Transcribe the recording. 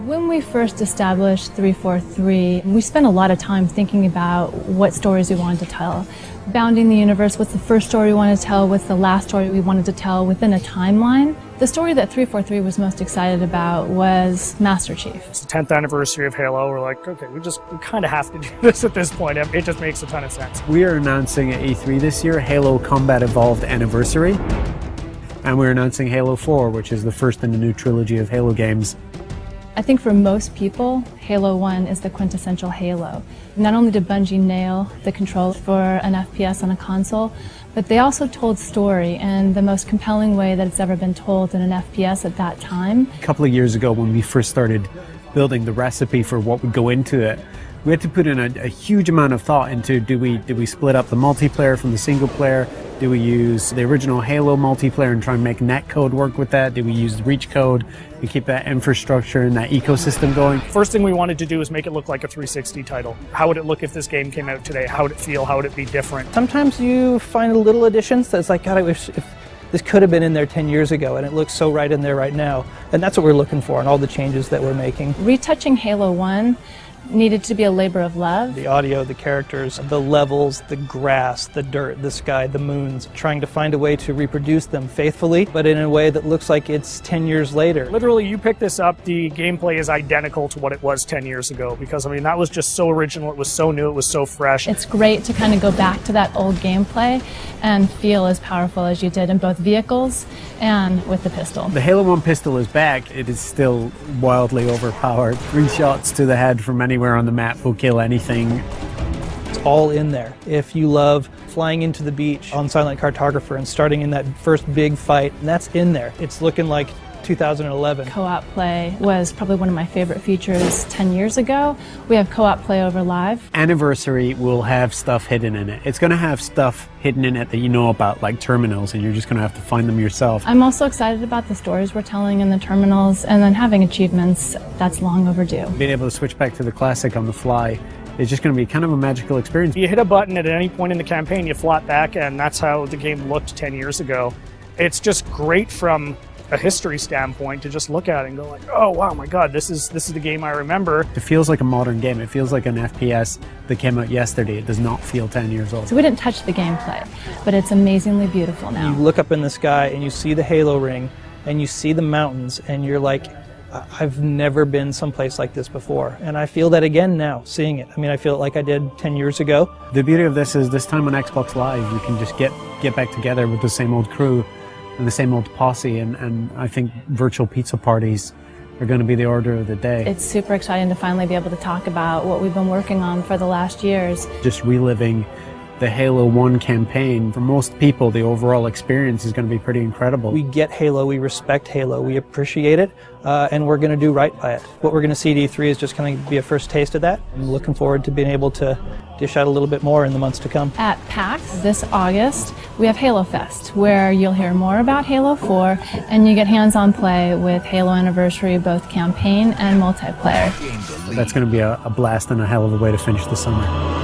When we first established 343, we spent a lot of time thinking about what stories we wanted to tell. Bounding the universe, what's the first story we wanted to tell, what's the last story we wanted to tell within a timeline. The story that 343 was most excited about was Master Chief. It's the 10th anniversary of Halo. We're like, okay, we kind of have to do this at this point. It just makes a ton of sense. We are announcing at E3 this year Halo Combat Evolved Anniversary. And we're announcing Halo 4, which is the first in the new trilogy of Halo games. I think for most people, Halo 1 is the quintessential Halo. Not only did Bungie nail the controls for an FPS on a console, but they also told story in the most compelling way that it's ever been told in an FPS at that time. A couple of years ago, when we first started building the recipe for what would go into it, we had to put in a huge amount of thought into do we split up the multiplayer from the single player? Do we use the original Halo multiplayer and try and make netcode work with that? Do we use reach code and keep that infrastructure and that ecosystem going? First thing we wanted to do is make it look like a 360 title. How would it look if this game came out today? How would it feel? How would it be different? Sometimes you find little additions that's like, God, I wish if this could have been in there 10 years ago, and it looks so right in there right now. And that's what we're looking for in all the changes that we're making. Retouching Halo 1 needed to be a labor of love. The audio, the characters, the levels, the grass, the dirt, the sky, the moons, trying to find a way to reproduce them faithfully, but in a way that looks like it's 10 years later. Literally, you pick this up, the gameplay is identical to what it was 10 years ago, because I mean, that was just so original, it was so new, it was so fresh. It's great to kind of go back to that old gameplay and feel as powerful as you did in both vehicles and with the pistol. The Halo 1 pistol is back. It is still wildly overpowered. 3 shots to the head from anywhere on the map will kill anything. It's all in there. If you love flying into the beach on Silent Cartographer and starting in that first big fight, that's in there. It's looking like 2011. Co-op play was probably one of my favorite features 10 years ago. We have co-op play over live. Anniversary will have stuff hidden in it. It's going to have stuff hidden in it that you know about, like terminals, and you're just going to have to find them yourself. I'm also excited about the stories we're telling in the terminals, and then having achievements. That's long overdue. Being able to switch back to the classic on the fly is just going to be kind of a magical experience. You hit a button at any point in the campaign, you flop back, and that's how the game looked 10 years ago. It's just great from a history standpoint to just look at it and go like, oh wow, my god, this is the game I remember. It feels like a modern game. It feels like an FPS that came out yesterday. It does not feel 10 years old. So we didn't touch the gameplay, but it's amazingly beautiful now. You look up in the sky and you see the Halo ring and you see the mountains and you're like, I've never been someplace like this before. And I feel that again now, seeing it. I mean, I feel it like I did 10 years ago. The beauty of this is this time on Xbox Live, you can just get back together with the same old crew and the same old posse, and I think virtual pizza parties are going to be the order of the day. It's super exciting to finally be able to talk about what we've been working on for the last years. Just reliving the Halo 1 campaign. For most people, the overall experience is going to be pretty incredible. We get Halo, we respect Halo, we appreciate it, and we're going to do right by it. What we're going to see at E3 is just going to be a first taste of that. I'm looking forward to being able to dish out a little bit more in the months to come. At PAX this August, we have Halo Fest, where you'll hear more about Halo 4, and you get hands-on play with Halo Anniversary, both campaign and multiplayer. That's going to be a blast and a hell of a way to finish the summer.